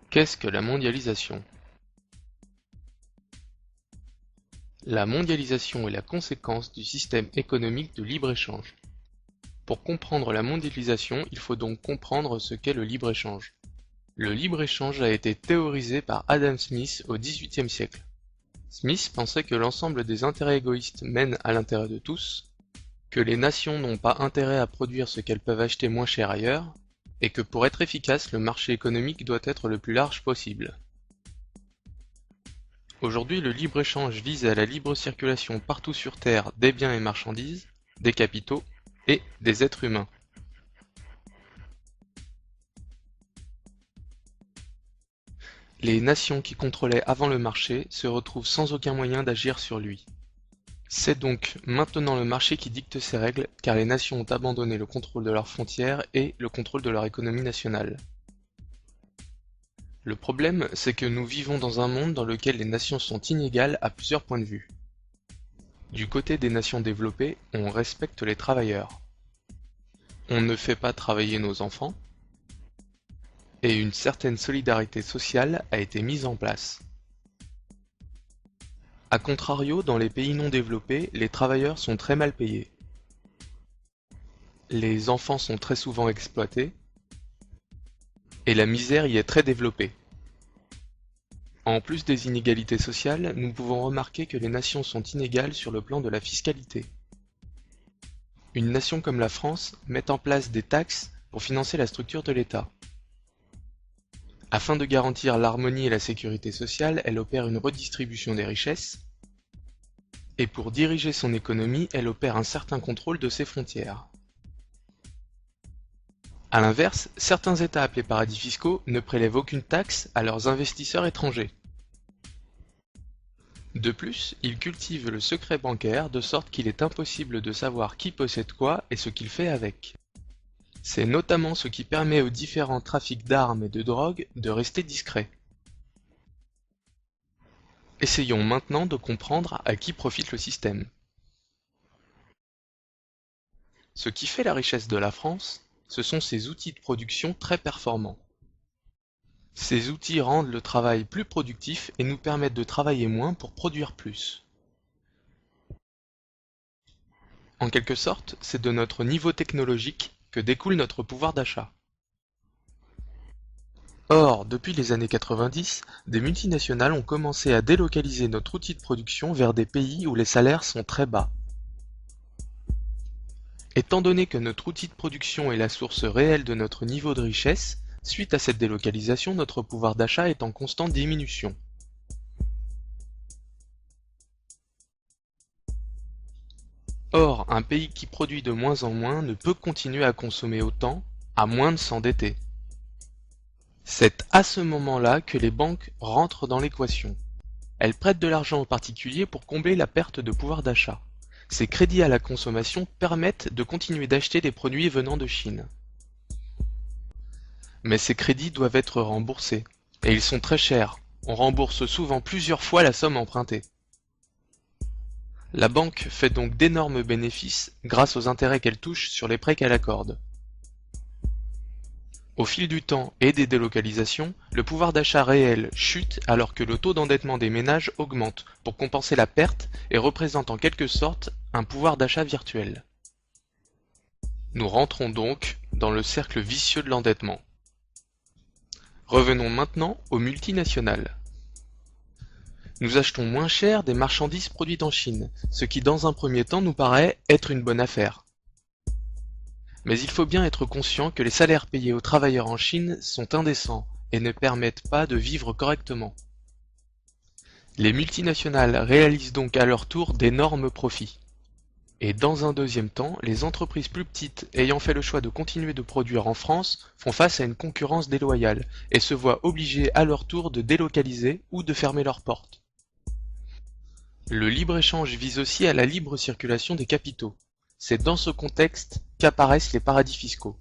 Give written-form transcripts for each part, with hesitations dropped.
Qu'est-ce que la mondialisation? La mondialisation est la conséquence du système économique de libre-échange. Pour comprendre la mondialisation, il faut donc comprendre ce qu'est le libre-échange. Le libre-échange a été théorisé par Adam Smith au XVIIIe siècle. Smith pensait que l'ensemble des intérêts égoïstes mènent à l'intérêt de tous, que les nations n'ont pas intérêt à produire ce qu'elles peuvent acheter moins cher ailleurs, et que pour être efficace, le marché économique doit être le plus large possible. Aujourd'hui, le libre-échange vise à la libre circulation partout sur Terre des biens et marchandises, des capitaux et des êtres humains. Les nations qui contrôlaient avant le marché se retrouvent sans aucun moyen d'agir sur lui. C'est donc maintenant le marché qui dicte ses règles, car les nations ont abandonné le contrôle de leurs frontières et le contrôle de leur économie nationale. Le problème, c'est que nous vivons dans un monde dans lequel les nations sont inégales à plusieurs points de vue. Du côté des nations développées, on respecte les travailleurs. On ne fait pas travailler nos enfants, et une certaine solidarité sociale a été mise en place. A contrario, dans les pays non développés, les travailleurs sont très mal payés. Les enfants sont très souvent exploités, et la misère y est très développée. En plus des inégalités sociales, nous pouvons remarquer que les nations sont inégales sur le plan de la fiscalité. Une nation comme la France met en place des taxes pour financer la structure de l'État. Afin de garantir l'harmonie et la sécurité sociale, elle opère une redistribution des richesses, et pour diriger son économie, elle opère un certain contrôle de ses frontières. A l'inverse, certains États appelés paradis fiscaux ne prélèvent aucune taxe à leurs investisseurs étrangers. De plus, ils cultivent le secret bancaire de sorte qu'il est impossible de savoir qui possède quoi et ce qu'il fait avec. C'est notamment ce qui permet aux différents trafics d'armes et de drogue de rester discrets. Essayons maintenant de comprendre à qui profite le système. Ce qui fait la richesse de la France, ce sont ses outils de production très performants. Ces outils rendent le travail plus productif et nous permettent de travailler moins pour produire plus. En quelque sorte, c'est de notre niveau technologique que découle notre pouvoir d'achat. Or, depuis les années 90, des multinationales ont commencé à délocaliser notre outil de production vers des pays où les salaires sont très bas. Étant donné que notre outil de production est la source réelle de notre niveau de richesse, suite à cette délocalisation, notre pouvoir d'achat est en constante diminution. Or, un pays qui produit de moins en moins ne peut continuer à consommer autant, à moins de s'endetter. C'est à ce moment-là que les banques rentrent dans l'équation. Elles prêtent de l'argent aux particuliers pour combler la perte de pouvoir d'achat. Ces crédits à la consommation permettent de continuer d'acheter des produits venant de Chine. Mais ces crédits doivent être remboursés, et ils sont très chers. On rembourse souvent plusieurs fois la somme empruntée. La banque fait donc d'énormes bénéfices grâce aux intérêts qu'elle touche sur les prêts qu'elle accorde. Au fil du temps et des délocalisations, le pouvoir d'achat réel chute alors que le taux d'endettement des ménages augmente pour compenser la perte et représente en quelque sorte un pouvoir d'achat virtuel. Nous rentrons donc dans le cercle vicieux de l'endettement. Revenons maintenant aux multinationales. Nous achetons moins cher des marchandises produites en Chine, ce qui dans un premier temps nous paraît être une bonne affaire. Mais il faut bien être conscient que les salaires payés aux travailleurs en Chine sont indécents et ne permettent pas de vivre correctement. Les multinationales réalisent donc à leur tour d'énormes profits. Et dans un deuxième temps, les entreprises plus petites ayant fait le choix de continuer de produire en France font face à une concurrence déloyale et se voient obligées à leur tour de délocaliser ou de fermer leurs portes. Le libre-échange vise aussi à la libre circulation des capitaux. C'est dans ce contexte qu'apparaissent les paradis fiscaux.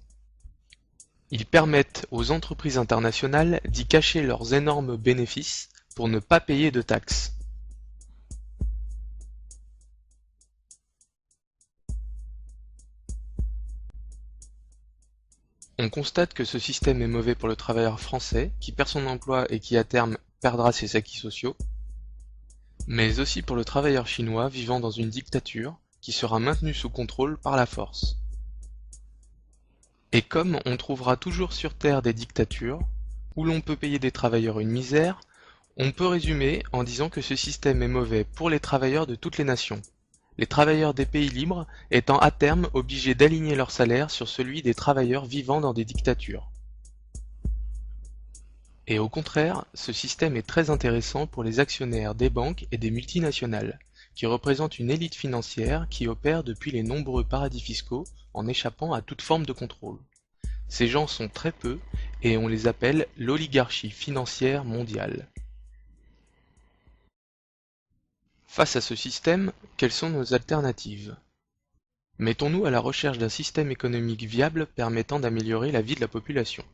Ils permettent aux entreprises internationales d'y cacher leurs énormes bénéfices pour ne pas payer de taxes. On constate que ce système est mauvais pour le travailleur français, qui perd son emploi et qui à terme perdra ses acquis sociaux, mais aussi pour le travailleur chinois vivant dans une dictature, qui sera maintenu sous contrôle par la force. Et comme on trouvera toujours sur Terre des dictatures, où l'on peut payer des travailleurs une misère, on peut résumer en disant que ce système est mauvais pour les travailleurs de toutes les nations, les travailleurs des pays libres étant à terme obligés d'aligner leur salaire sur celui des travailleurs vivant dans des dictatures. Et au contraire, ce système est très intéressant pour les actionnaires des banques et des multinationales, qui représentent une élite financière qui opère depuis les nombreux paradis fiscaux en échappant à toute forme de contrôle. Ces gens sont très peu et on les appelle l'oligarchie financière mondiale. Face à ce système, quelles sont nos alternatives? Mettons-nous à la recherche d'un système économique viable permettant d'améliorer la vie de la population.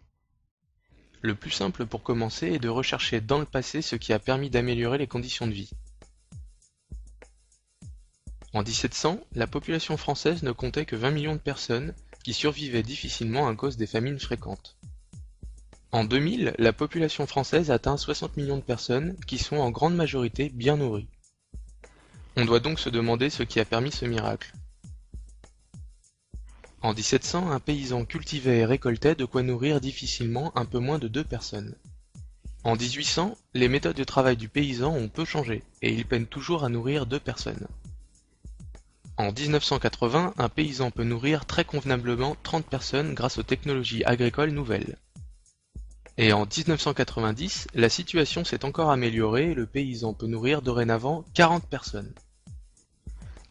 Le plus simple pour commencer est de rechercher dans le passé ce qui a permis d'améliorer les conditions de vie. En 1700, la population française ne comptait que 20 millions de personnes qui survivaient difficilement à cause des famines fréquentes. En 2000, la population française atteint 60 millions de personnes qui sont en grande majorité bien nourries. On doit donc se demander ce qui a permis ce miracle. En 1700, un paysan cultivait et récoltait de quoi nourrir difficilement un peu moins de 2 personnes. En 1800, les méthodes de travail du paysan ont peu changé, et il peine toujours à nourrir 2 personnes. En 1980, un paysan peut nourrir très convenablement 30 personnes grâce aux technologies agricoles nouvelles. Et en 1990, la situation s'est encore améliorée et le paysan peut nourrir dorénavant 40 personnes.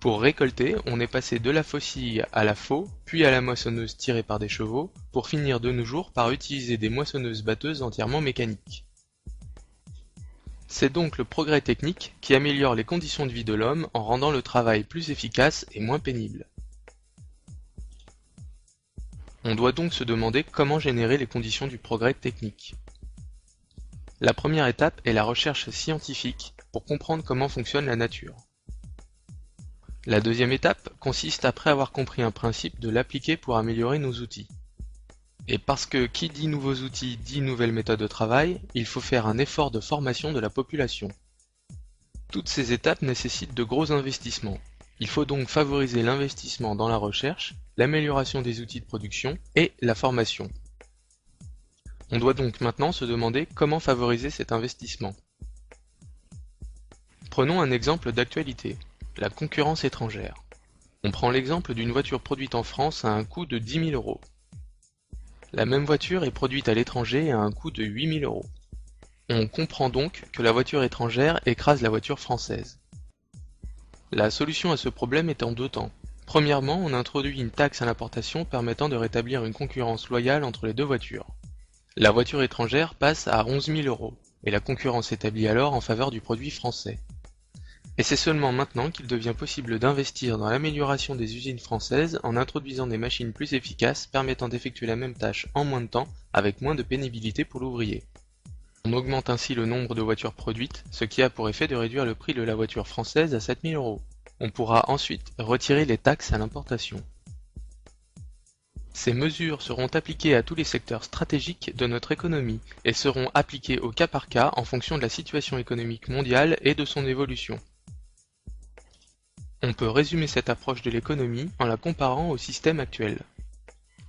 Pour récolter, on est passé de la faucille à la faux, puis à la moissonneuse tirée par des chevaux, pour finir de nos jours par utiliser des moissonneuses-batteuses entièrement mécaniques. C'est donc le progrès technique qui améliore les conditions de vie de l'homme en rendant le travail plus efficace et moins pénible. On doit donc se demander comment générer les conditions du progrès technique. La première étape est la recherche scientifique pour comprendre comment fonctionne la nature. La deuxième étape consiste, après avoir compris un principe, de l'appliquer pour améliorer nos outils. Et parce que qui dit nouveaux outils dit nouvelles méthodes de travail, il faut faire un effort de formation de la population. Toutes ces étapes nécessitent de gros investissements. Il faut donc favoriser l'investissement dans la recherche, l'amélioration des outils de production et la formation. On doit donc maintenant se demander comment favoriser cet investissement. Prenons un exemple d'actualité. La concurrence étrangère. On prend l'exemple d'une voiture produite en France à un coût de 10 000 euros. La même voiture est produite à l'étranger à un coût de 8 000 euros. On comprend donc que la voiture étrangère écrase la voiture française. La solution à ce problème est en deux temps. Premièrement, on introduit une taxe à l'importation permettant de rétablir une concurrence loyale entre les deux voitures. La voiture étrangère passe à 11 000 euros, et la concurrence s'établit alors en faveur du produit français. Et c'est seulement maintenant qu'il devient possible d'investir dans l'amélioration des usines françaises en introduisant des machines plus efficaces permettant d'effectuer la même tâche en moins de temps avec moins de pénibilité pour l'ouvrier. On augmente ainsi le nombre de voitures produites, ce qui a pour effet de réduire le prix de la voiture française à 7 000 euros. On pourra ensuite retirer les taxes à l'importation. Ces mesures seront appliquées à tous les secteurs stratégiques de notre économie et seront appliquées au cas par cas en fonction de la situation économique mondiale et de son évolution. On peut résumer cette approche de l'économie en la comparant au système actuel.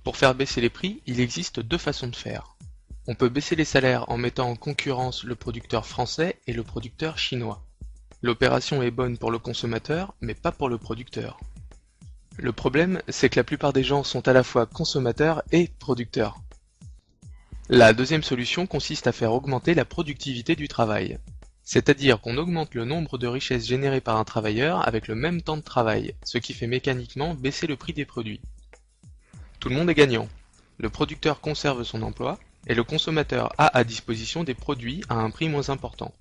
Pour faire baisser les prix, il existe deux façons de faire. On peut baisser les salaires en mettant en concurrence le producteur français et le producteur chinois. L'opération est bonne pour le consommateur, mais pas pour le producteur. Le problème, c'est que la plupart des gens sont à la fois consommateurs et producteurs. La deuxième solution consiste à faire augmenter la productivité du travail. C'est-à-dire qu'on augmente le nombre de richesses générées par un travailleur avec le même temps de travail, ce qui fait mécaniquement baisser le prix des produits. Tout le monde est gagnant. Le producteur conserve son emploi, et le consommateur a à disposition des produits à un prix moins important.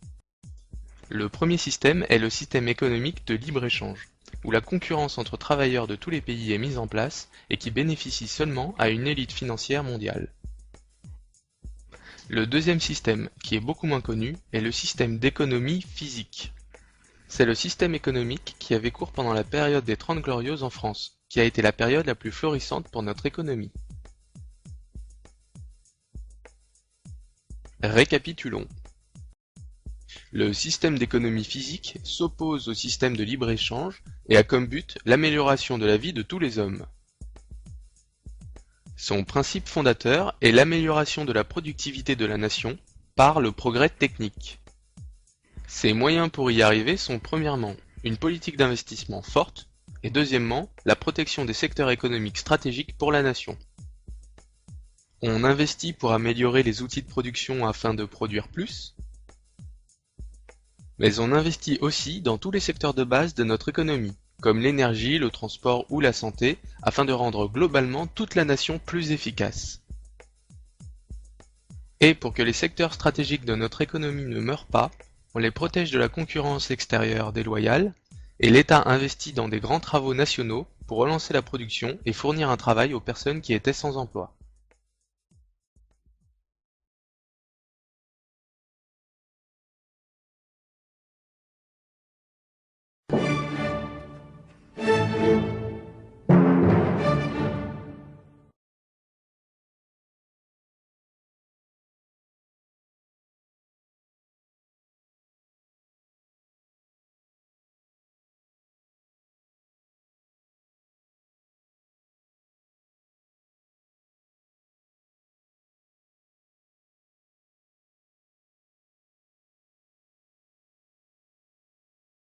Le premier système est le système économique de libre-échange, où la concurrence entre travailleurs de tous les pays est mise en place et qui bénéficie seulement à une élite financière mondiale. Le deuxième système, qui est beaucoup moins connu, est le système d'économie physique. C'est le système économique qui avait cours pendant la période des 30 Glorieuses en France, qui a été la période la plus florissante pour notre économie. Récapitulons. Le système d'économie physique s'oppose au système de libre-échange et a comme but l'amélioration de la vie de tous les hommes. Son principe fondateur est l'amélioration de la productivité de la nation par le progrès technique. Ses moyens pour y arriver sont premièrement une politique d'investissement forte et deuxièmement la protection des secteurs économiques stratégiques pour la nation. On investit pour améliorer les outils de production afin de produire plus, mais on investit aussi dans tous les secteurs de base de notre économie, comme l'énergie, le transport ou la santé, afin de rendre globalement toute la nation plus efficace. Et pour que les secteurs stratégiques de notre économie ne meurent pas, on les protège de la concurrence extérieure déloyale, et l'État investit dans des grands travaux nationaux pour relancer la production et fournir un travail aux personnes qui étaient sans emploi.